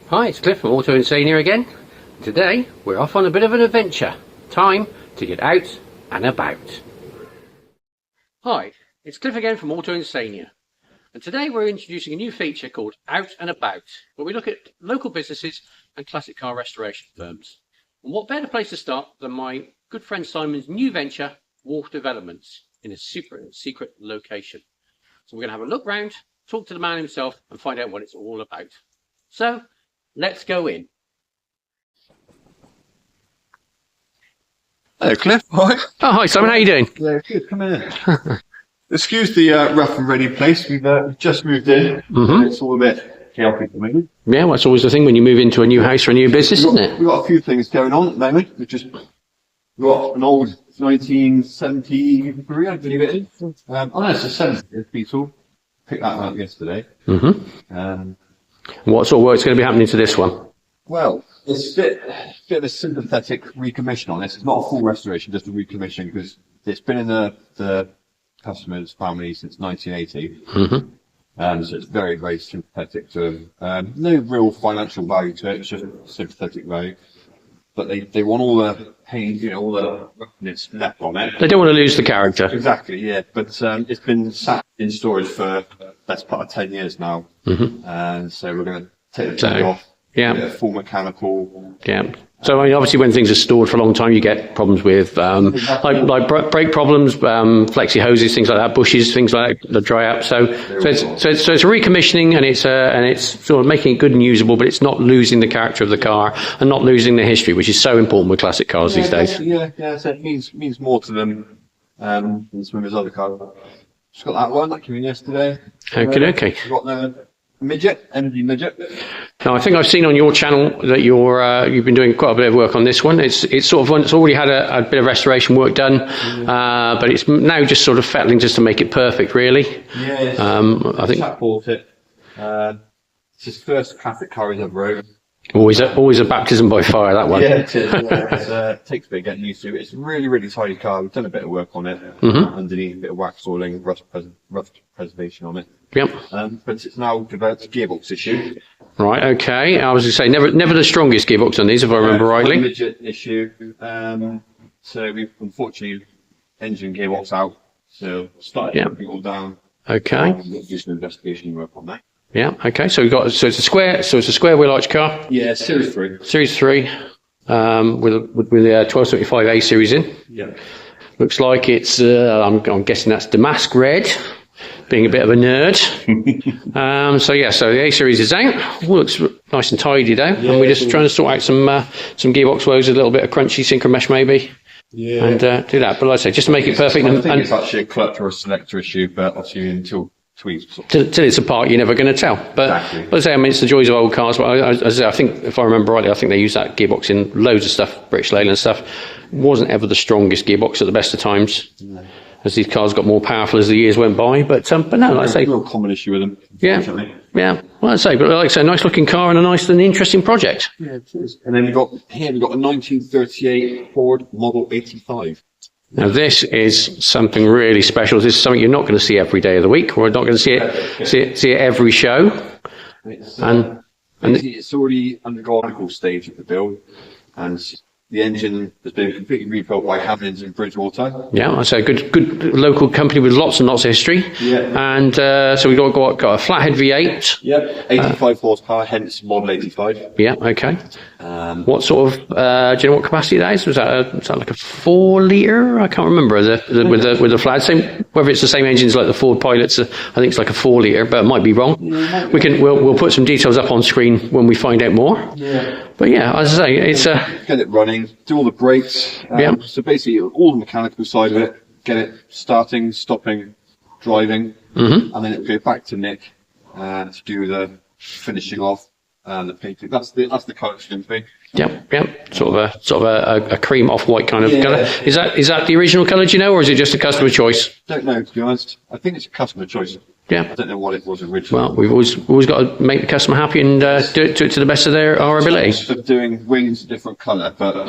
Hi, it's Cliff from Auto Insane here again. Today we're off on a bit of an adventure. Time to get out and about. Hi, it's Cliff again from Auto Insane here. And today we're introducing a new feature called Out and About, where we look at local businesses and classic car restoration firms. And what better place to start than my good friend Simon's new venture, Wharf Developments, in a super secret location. So we're going to have a look round, talk to the man himself and find out what it's all about. So, let's go in. Hello, Cliff. Hi. Oh, hi Simon, how you doing? Yeah, good. Come in. Excuse the rough and ready place. We've just moved in. It's all a bit chaotic at the moment. Yeah, well, that's always the thing when you move into a new house or a new business, isn't it? We've got a few things going on at the moment. We've got an old 1973, I believe it is. Oh no, it's a 70th Beetle. Picked that one up yesterday. What sort of work's going to be happening to this one? Well, it's a bit of a sympathetic recommission on this. It's not a full restoration, just a recommission, because it's been in the customer's family since 1980. So it's very, very sympathetic to them. No real financial value to it, it's just sympathetic value. But they want all the paint, all the roughness left on it. They don't want to lose the character. Exactly, yeah. But it's been sat in storage for best part of 10 years now. And so we're going to take the top off. Yeah. Full mechanical. Yeah. So I mean, obviously, when things are stored for a long time, you get problems with like brake problems, flexi hoses, things like that, bushes, things like that, that dry up. So it's a recommissioning, and it's sort of making it good and usable, but it's not losing the character of the car and not losing the history, which is so important with classic cars these days. Yeah. So it means more to them than some of his other cars. Just got that one that came in yesterday. Okay. We've got the Midget, MG Midget. Now, I think I've seen on your channel that you've been doing quite a bit of work on this one. It's sort of one that's already had a bit of restoration work done, but it's now just sort of fettling just to make it perfect, really. Yeah. I think Chap bought it. It's his first classic car he's ever owned. Always a baptism by fire, that one. Yeah, it is. It takes a bit of getting used to. It's a really, really tidy car. We've done a bit of work on it. Underneath, a bit of wax oiling, rust preservation on it. Yep. But it's now developed a gearbox issue. Right, okay. I was going to say, never the strongest gearbox on these, if I remember rightly. Midget issue. So we've unfortunately engine gearbox out. So started putting it all down. Okay. We'll do some investigation work on that. Yeah. Okay. So it's a square wheel arch car. Yeah, Series 3. Series 3, with the 1275A series in. Yeah. Looks like it's. I'm guessing that's damask red. Being a bit of a nerd. So the A series is out. All looks nice and tidy though. And we're just trying to sort out some gearbox woes, a little bit of crunchy synchro mesh maybe. Yeah. And do that. But like I say, just to make it perfect. I think it's actually a clutch or a selector issue, but obviously until tweaks. Till it's apart, you're never going to tell. But as I say, it's the joys of old cars. But I think, if I remember rightly, I think they use that gearbox in loads of stuff, British Leyland stuff. It wasn't ever the strongest gearbox at the best of times. No. As these cars got more powerful as the years went by, but no, like I say, a real common issue with them. Yeah. Well, I say, but like I say, a nice looking car and a nice and interesting project. Yeah, it is. And then we've got a 1938 Ford Model 85. Now this is something really special. This is something you're not going to see every day of the week. We're not going to see it every show. It's already undergone the critical stage of the build, and the engine has been completely rebuilt by Hamlin's in Bridgewater. Yeah, I say a good local company with lots and lots of history. Yeah. And so we've got a flathead V8. Yeah, 85 horsepower, hence Model 85. Yeah, okay. What sort of, do you know what capacity that is? Was that like a 4 litre? I can't remember with the flat. Whether it's the same engine as like the Ford Pilots, I think it's like a 4 litre, but it might be wrong. Yeah, we'll put some details up on screen when we find out more. Yeah. But yeah, as I say, it's get it running, do all the brakes. So basically, all the mechanical side of it, get it starting, stopping, driving, and then it'll go back to Nick to do the finishing off and the painting. That's the colour it's going to be. Yep. Sort of a cream off-white kind of colour. Is that the original colour? Do you know, or is it just a customer choice? Don't know, to be honest. I think it's a customer choice. Yeah. I don't know what it was originally. Well, we've always got to make the customer happy and do it to the best of our ability. Of doing wings a different colour, but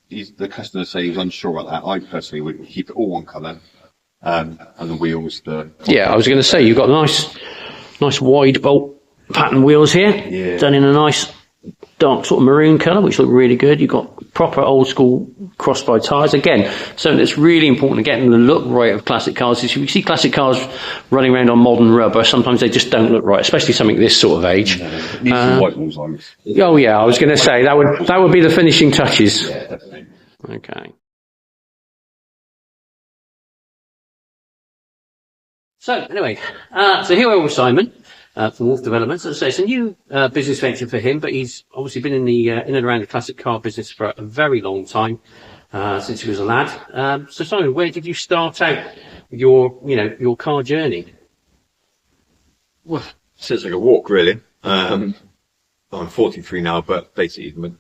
the customer says he's unsure about that. I personally would keep it all one colour, and the wheels. I was going to say you've got nice wide bolt pattern wheels here, done in a nice dark sort of maroon colour, which look really good. You've got proper old school crossbar tyres. Again, something that's really important to getting the look right of classic cars is you see classic cars running around on modern rubber, sometimes they just don't look right, especially something this sort of age. Needs some white walls on. Oh yeah, I was going to say that would be the finishing touches. Yeah, definitely. Okay. So anyway, so here we are with Simon from Wolf Developments. As I say, it's a new business venture for him, but he's obviously been in the in and around the classic car business for a very long time, since he was a lad. So Simon, where did you start out with your car journey? Well, since like a walk, really. I'm 43 now, but basically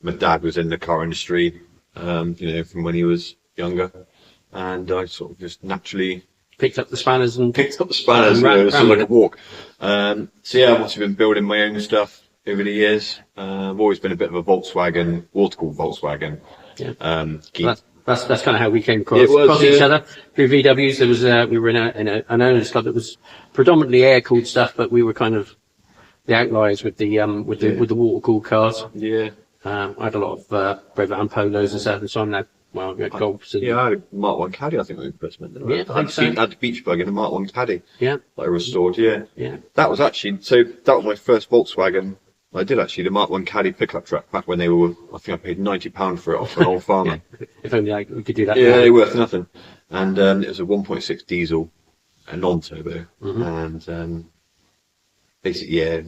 my dad was in the car industry, from when he was younger, and I sort of just naturally Picked up the spanners and ran like a walk. So yeah, I've also been building my own stuff over the years. I've always been a bit of a Volkswagen, water-cooled Volkswagen. Yeah. Geek. That's kind of how we came across each other through VWs. There was we were in an owners club that was predominantly air-cooled stuff, but we were kind of the outliers with the water-cooled cars. Yeah. I had a lot of Brevan Polos and stuff, and so I'm now Golfs. And, I had a Mark 1 Caddy, I think, when we first met. Yeah, I had the Beach Bug in a Mark 1 Caddy. Yeah. That I restored, yeah. Yeah. That was my first Volkswagen. I did actually, the Mark 1 Caddy pickup truck, back when they were, I think I paid £90 for it off an old farmer. Yeah. If only we could do that. Yeah, now. they're worth nothing. And it was a 1.6 diesel, a non-turbo. Mm-hmm. And basically, yeah.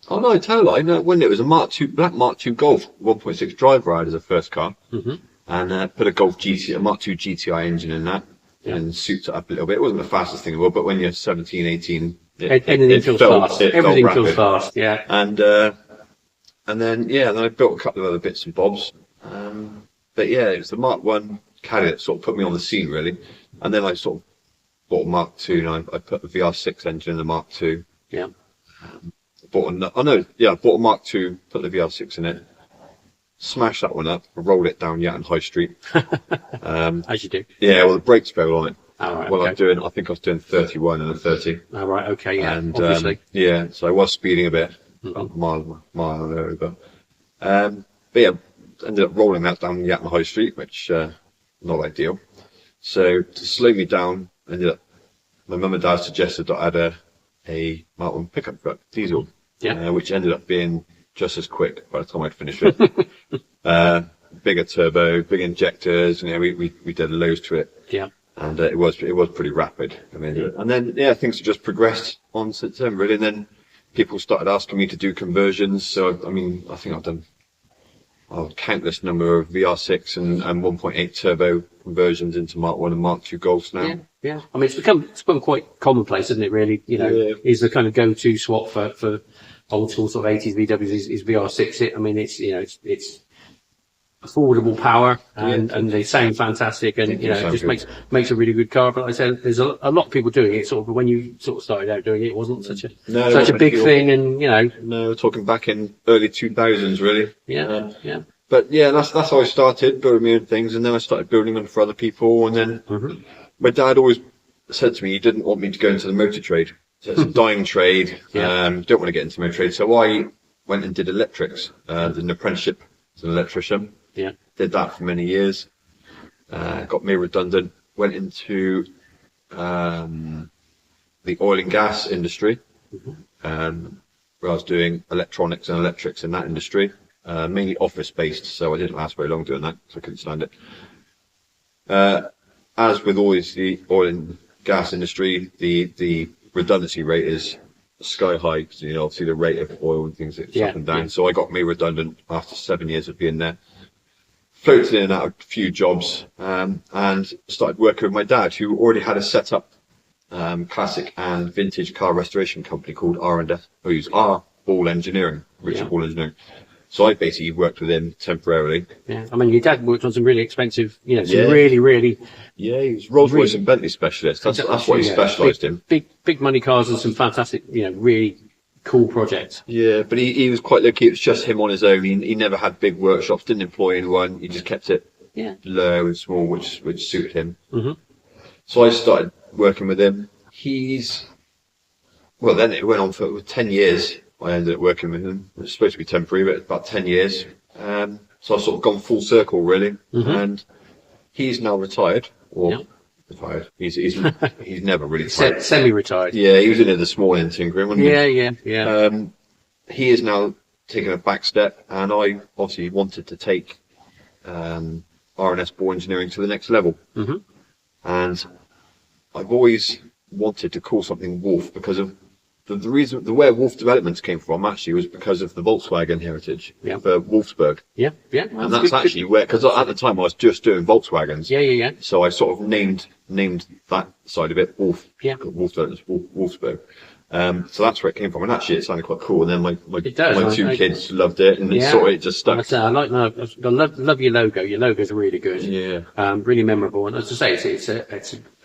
Oh no, I tell a lie. No, when it was a black Mark II Golf 1.6 drive ride as a first car. Mm-hmm. And put a Mark II GTI engine in that, and souped it up a little bit. It wasn't the fastest thing in the world, but when you're 17, 18, anything feels fast. Everything feels fast, yeah. And then I built a couple of other bits and bobs. But yeah, it was the Mark 1 Caddy that sort of put me on the scene, really. And then I sort of bought a Mark II, and I put the VR6 engine in the Mark II. Yeah. I bought a Mark II, put the VR6 in it. Smashed that one up, rolled it down Yatton High Street. As you do. Yeah, well, the brakes failed on it. Oh, right, well, okay. I think I was doing 31 and a 30. Oh, right, okay, yeah, And, obviously. so I was speeding a bit, a mile over. But yeah, ended up rolling that down Yatton High Street, which, not ideal. So to slow me down, my mum and dad suggested that I had a Mark 1 pickup truck, diesel, which ended up being just as quick by the time I'd finished it. Bigger turbo, big injectors, we did loads to it. Yeah. And it was pretty rapid. I mean, and then things have just progressed on since then, really. And then people started asking me to do conversions. So I mean, I think I've done a countless number of VR6 and 1.8 turbo conversions into Mark 1 and Mark II Golfs now. Yeah. I mean, it's become quite commonplace, isn't it? Really, is the kind of go-to swap for old school sort of 80s VWs is VR6. I mean, it's affordable power and they sound fantastic, and it just makes a really good car. But like I said, there's a lot of people doing it. Sort of when you sort of started out doing it, it wasn't such a big thing, and No, we're talking back in early 2000s, really. Yeah. But yeah, that's how I started building my own things, and then I started building them for other people. And then my dad always said to me he didn't want me to go into the motor trade. So it's a dying trade. Don't want to get into motor trade. So I went and did electrics, did an apprenticeship as an electrician. Yeah. Did that for many years. Got made redundant. Went into the oil and gas industry, where I was doing electronics and electrics in that industry, mainly office based. So I didn't last very long doing that because I couldn't stand it. As with always the oil and gas industry, the redundancy rate is sky high because obviously the rate of oil and things it's up and down. So I got made redundant after 7 years of being there. Floated in and out of a few jobs, and started working with my dad, who already had a set up classic and vintage car restoration company called R&S, who was R Ball Engineering, Richard Ball Engineering. So I basically worked with him temporarily. Yeah, I mean, your dad worked on some really expensive, really. Yeah, he was Rolls Royce and Bentley specialist. That's what he specialised in. Big money cars and some fantastic, really cool projects. Yeah, but he was quite lucky. It was just him on his own. He never had big workshops, didn't employ anyone. He just kept it low and small, which suited him. Mm-hmm. So I started working with him. Then it went on for 10 years. I ended up working with him. It was supposed to be temporary, but about 10 years. So I've sort of gone full circle, really. And he's now retired, or retired. He's never really retired. Semi-retired. Yeah, he was in it this morning, tinkering, wasn't he? Yeah. He is now taking a back step, and I obviously wanted to take R&S Ball Engineering to the next level. And I've always wanted to call something Wolf because of the reason, the way Wolf Developments came from actually was because of the Volkswagen heritage for Wolfsburg. Yeah. And that's actually where, because at the time I was just doing Volkswagens. Yeah. So I sort of named that side of it Wolf. Yeah. Wolf Developments, Wolfsburg. So that's where it came from, and actually it sounded quite cool. And then my two kids loved it, and it just stuck. I love your logo. Your logo's really good. Yeah. Really memorable. And as I say, it's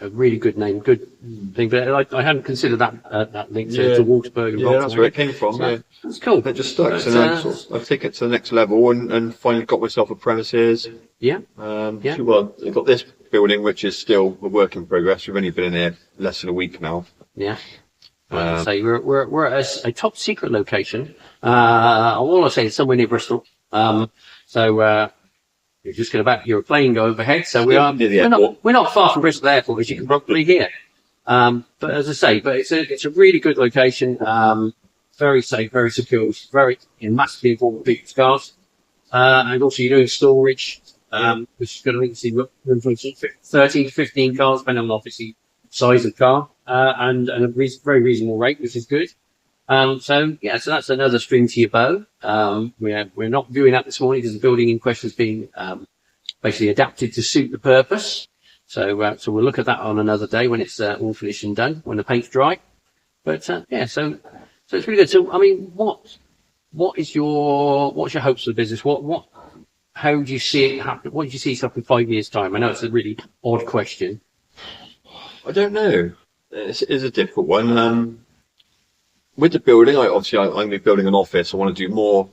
a really good name, good thing. But I hadn't considered that link to Wolfsburg and Volkswagen. That's where it came from. So it's cool. It just stuck. So now I've taken it to the next level, and finally got myself a premises. Well, I've got this building, which is still a work in progress. We've only been in here less than a week now. Yeah. So we're at a top secret location. I want to say it's somewhere near Bristol. You're just going to hear a plane go overhead. So we're not far from Bristol Airport, as you can probably hear. But as I say, it's a really good location. Very safe, very secure, very massively important big cars. And also you're doing storage, which is going to see room for 13 to 15 cars, depending on obviously size of car. And a very reasonable rate, which is good. So that's another string to your bow. We're not viewing that this morning because the building in question is being basically adapted to suit the purpose. So we'll look at that on another day when it's all finished and done, when the paint's dry. But so it's really good. So I mean, what's your hopes for the business? How do you see it happen? What do you see yourself in 5 years' time? I know it's a really odd question. I don't know. It is a difficult one. With the building, I'm going to be building an office. I want to do more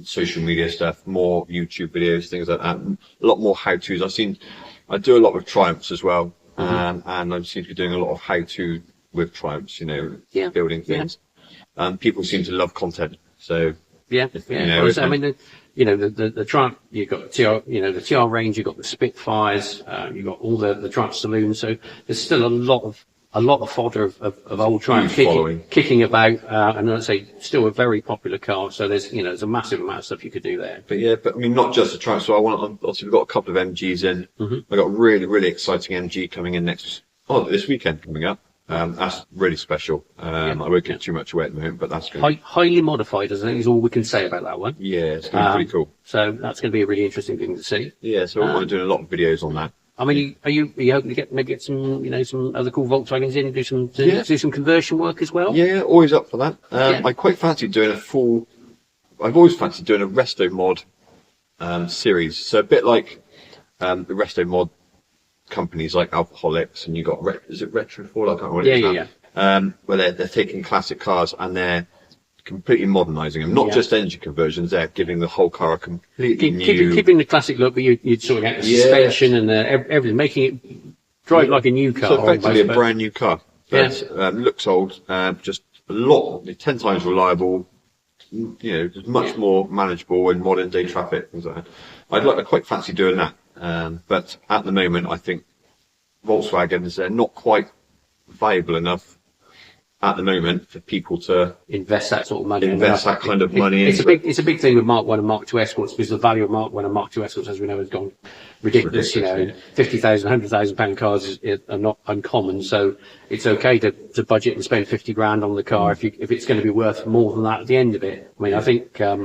social media stuff, more YouTube videos, things like that. A lot more how-tos. I do a lot with Triumphs as well, and I seem to be doing a lot of how-to with Triumphs. Building things. People seem to love content. So I mean, the Triumph, you've got the TR range, you've got the Spitfires, you've got all the Triumph saloons. So there's still a lot of fodder of old Triumph kicking about, and I'd say still a very popular car. So there's a massive amount of stuff you could do there. But I mean, not just the Triumph. So obviously we've got a couple of MGs in. I've got a really, really exciting MG coming in this weekend coming up. That's really special. I won't give too much away at the moment, but that's going to be highly modified, I think is all we can say about that one. Yeah, it's going to be pretty cool. So that's going to be a really interesting thing to see. Yeah, so we're doing a lot of videos on that. I mean, are you hoping to get some some other cool Volkswagens in and do some conversion work as well? Yeah, always up for that. I quite fancy doing I've always fancied doing a resto mod series. So a bit like the resto mod companies like Alcoholics, and you got is it Retrofor? I can't remember. Where they're taking classic cars and they're completely modernising them. Not just engine conversions; they're giving the whole car a completely new, keeping the classic look, but you'd sort of get the suspension and everything, making it drive like a new car. So effectively a brand new car. But, looks old, just a lot, 10 times reliable. Just much more manageable in modern day traffic, things like that. I quite fancy doing that. But at the moment, I think Volkswagens, they're not quite viable enough at the moment for people to invest that sort of money. That kind of money. It's a big thing with Mark 1 and Mark 2 Escorts, because the value of Mark 1 and Mark 2 Escorts, as we know, has gone ridiculous. £50,000, £100,000 cars are not uncommon. So it's okay to budget and spend 50 grand on the car if it's going to be worth more than that at the end of it. I mean, I think I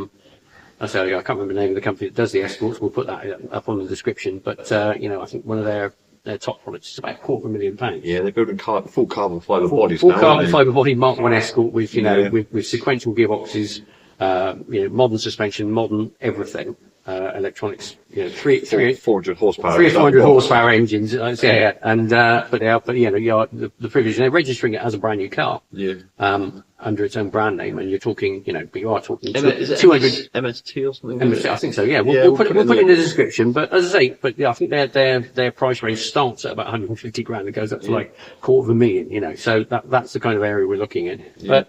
can't remember the name of the company that does the Escorts. We'll put that up on the description. But I think one of their top products is about £250,000. Yeah, they're building full carbon fibre bodies full now. Full carbon fibre body Mark 1 Escort with with sequential gearboxes, modern suspension, modern everything. Electronics, 400 horsepower. 400 horsepower engines, and the privilege, they're registering it as a brand new car, under its own brand name, and you're talking, you are talking 200 MST or something. MST, I think so. Yeah, we'll put it in the description. But as I say, I think their price range starts at about 150 grand. It goes up to like $250,000. So that's the kind of area we're looking at. Yeah.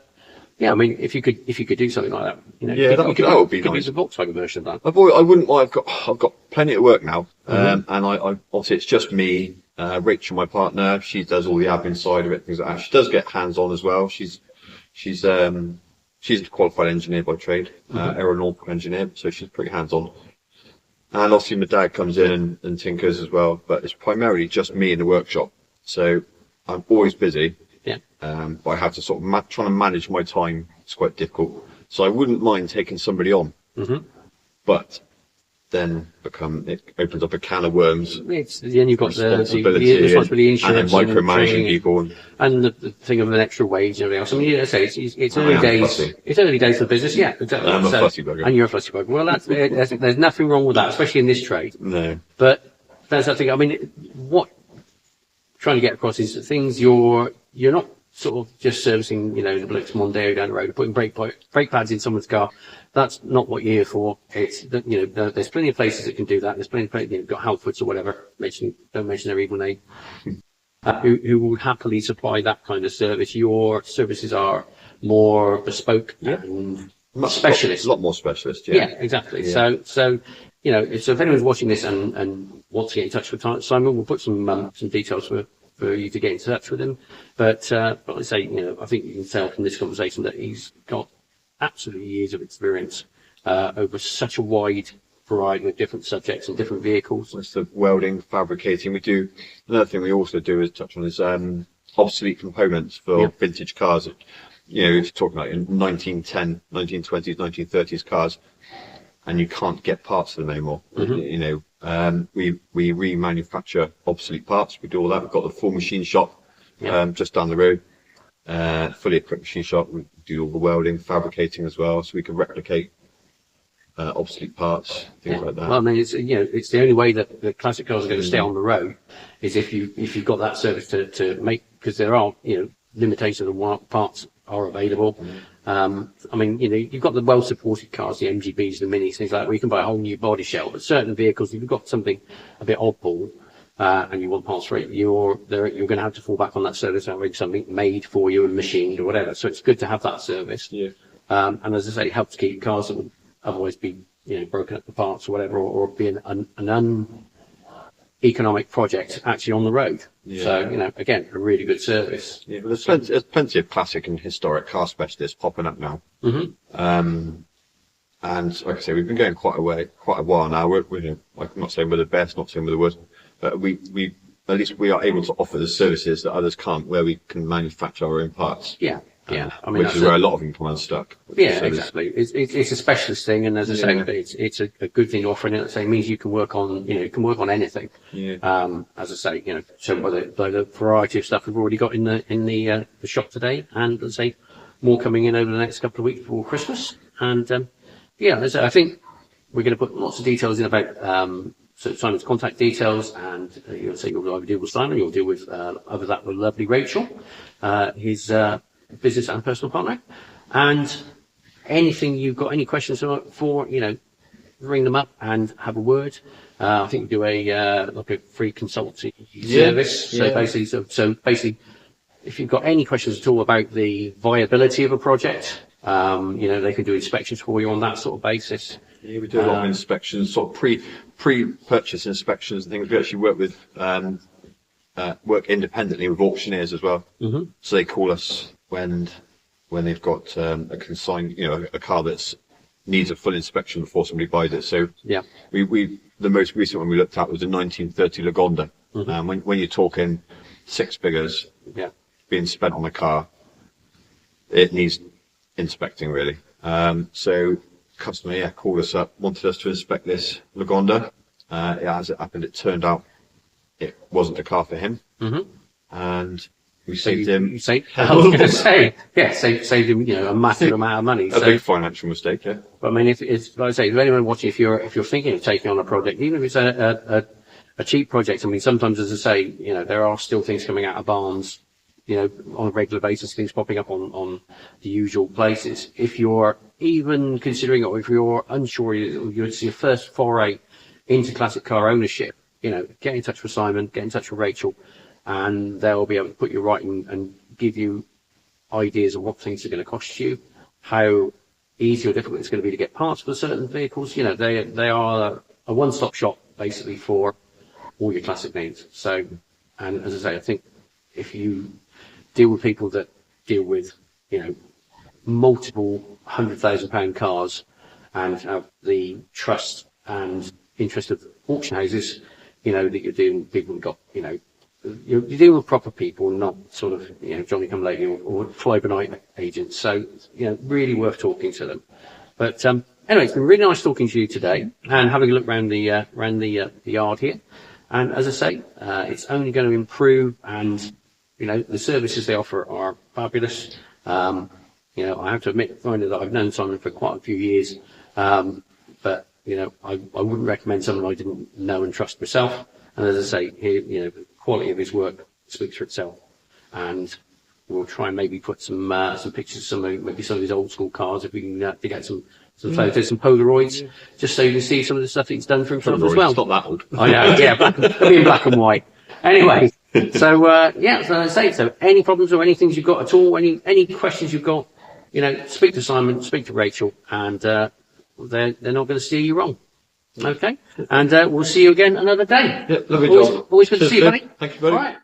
Yeah, I mean, if you could do something like that, you know, Yeah, you that could, would be you could nice. use a Volkswagen version of that. I wouldn't mind. I've got plenty of work now, and I obviously it's just me, Rachel, my partner. She does all the admin side of it, things like that. She does get hands on as well. She's a qualified engineer by trade, aeronautical engineer, so she's pretty hands on. And obviously my dad comes in and tinkers as well, but it's primarily just me in the workshop. So I'm always busy. Yeah. But I have to sort of trying to manage my time. It's quite difficult. So I wouldn't mind taking somebody on, but then it opens up a can of worms. Then you've got the Responsibility insurance and then micromanaging training, people. and the thing of an extra wage and everything else. I mean, I say it's I early am days. fussy. It's early days for business. Yeah, exactly. I'm a fussy bugger. And you're a fussy bugger. Well, there's nothing wrong with that, especially in this trade. No. But that's the thing. I mean, what I'm trying to get across is that things you're not sort of just servicing, you know, the Blix Mondeo down the road, putting brake pads in someone's car. That's not what you're here for. It's that, you know, there's plenty of places that can do that. There's plenty of places, you've got Halfords or whatever. Don't mention their evil name. Who will happily supply that kind of service. Your services are more bespoke and specialist. A lot more specialist. Yeah, exactly. Yeah. So you know, so if anyone's watching this and wants to get in touch with Simon, we'll put some details for you to get in touch with him. But I say, you know, I think you can tell from this conversation that he's got absolutely years of experience over such a wide variety of different subjects and different vehicles. It's the welding, fabricating. We do another thing we also do is touch on is obsolete components for vintage cars. You know, if you're talking about in 1910, 1920s, 1930s cars, and you can't get parts for them anymore. You know, we remanufacture obsolete parts. We do all that. We've got the full machine shop just down the road, fully equipped machine shop. We do all the welding, fabricating as well, so we can replicate obsolete parts, things like that. Well, I mean, it's, you know, it's the only way that the classic cars are going to stay on the road is if you've got that service to make, because there are, you know, limitations of what parts are available. I mean, you know, you've got the well-supported cars, the MGBs, the Minis, things like that, where you can buy a whole new body shell. But certain vehicles, if you've got something a bit oddball, and you want parts for it, you're going to have to fall back on that service, having something made for you and machined or whatever. So it's good to have that service. Yeah. And as I say, it helps keep cars that would otherwise be, you know, broken up for parts or whatever, or be an uneconomic project actually on the road. Yeah. So, you know, again, a really good service. Yeah, well, there's plenty of classic and historic car specialists popping up now. And like I say, we've been going quite a while now. We're I'm not saying we're the best, not saying we're the worst, but we at least we are able to offer the services that others can't, where we can manufacture our own parts. Yeah. Yeah, I mean, which is where a lot of them come unstuck. Yeah, exactly. It's a specialist thing, and as I say, it's a good thing to offer. And it means you can work on, you know, you can work on anything. Yeah. As I say, you know, so by the variety of stuff we've already got in the shop today, and let's say more coming in over the next couple of weeks before Christmas. And as I think we're going to put lots of details in about so Simon's contact details, and you'll say you'll either deal with Simon, or you'll deal with other that with lovely Rachel, his business and personal partner. And anything you've got any questions for, you know, ring them up and have a word. I think we do like a free consultancy service. So basically, if you've got any questions at all about the viability of a project, you know, they can do inspections for you on that sort of basis. Yeah, we do a lot of inspections, sort of pre-purchase inspections and things. We actually work with work independently with auctioneers as well. So they call us when they've got a consigned, you know, a car that's needs a full inspection before somebody buys it. So we the most recent one we looked at was a 1930 Lagonda. When you're talking six figures being spent on a car, it needs inspecting really. So customer called us up, wanted us to inspect this Lagonda. As it happened, it turned out it wasn't a car for him, and we saved him. I was going to say, saved him, you know, a massive amount of money. A big financial mistake, yeah. But I mean, if it's like I say, if anyone watching, if you're thinking of taking on a project, even if it's a cheap project, I mean, sometimes, as I say, you know, there are still things coming out of barns, you know, on a regular basis, things popping up on the usual places. If you're even considering, or if you're unsure, it's your first foray into classic car ownership, you know, get in touch with Simon, get in touch with Rachel, and they'll be able to put you right and give you ideas of what things are going to cost you, how easy or difficult it's going to be to get parts for certain vehicles. You know, they are a one-stop shop basically for all your classic needs. So, and as I say, I think if you deal with people that deal with, you know, multiple £100,000 cars and have the trust and interest of auction houses, you know, that you're dealing with people who've got, you know, you're dealing with proper people, not sort of, you know, Johnny come lately or fly by night agents. So, you know, really worth talking to them. But anyway, it's been really nice talking to you today and having a look around the yard here. And as I say, it's only going to improve, and you know, the services they offer are fabulous. You know, I have to admit, that I've known Simon for quite a few years, but you know, I wouldn't recommend someone I didn't know and trust myself. And as I say, here, you know, the quality of his work speaks for itself. And we'll try and maybe put some pictures of maybe some of his old school cars if we can get some photos, some Polaroids, just so you can see some of the stuff he's done for himself as well. It's not that old. I know, yeah, in black and white. Anyway, so yeah, so as I say, so any problems or any things you've got at all, any questions you've got, you know, speak to Simon, speak to Rachel, and they're not going to steer you wrong. Okay, and we'll see you again another day. Yeah, lovely job. Always good to see you, buddy. Thank you, buddy. All right.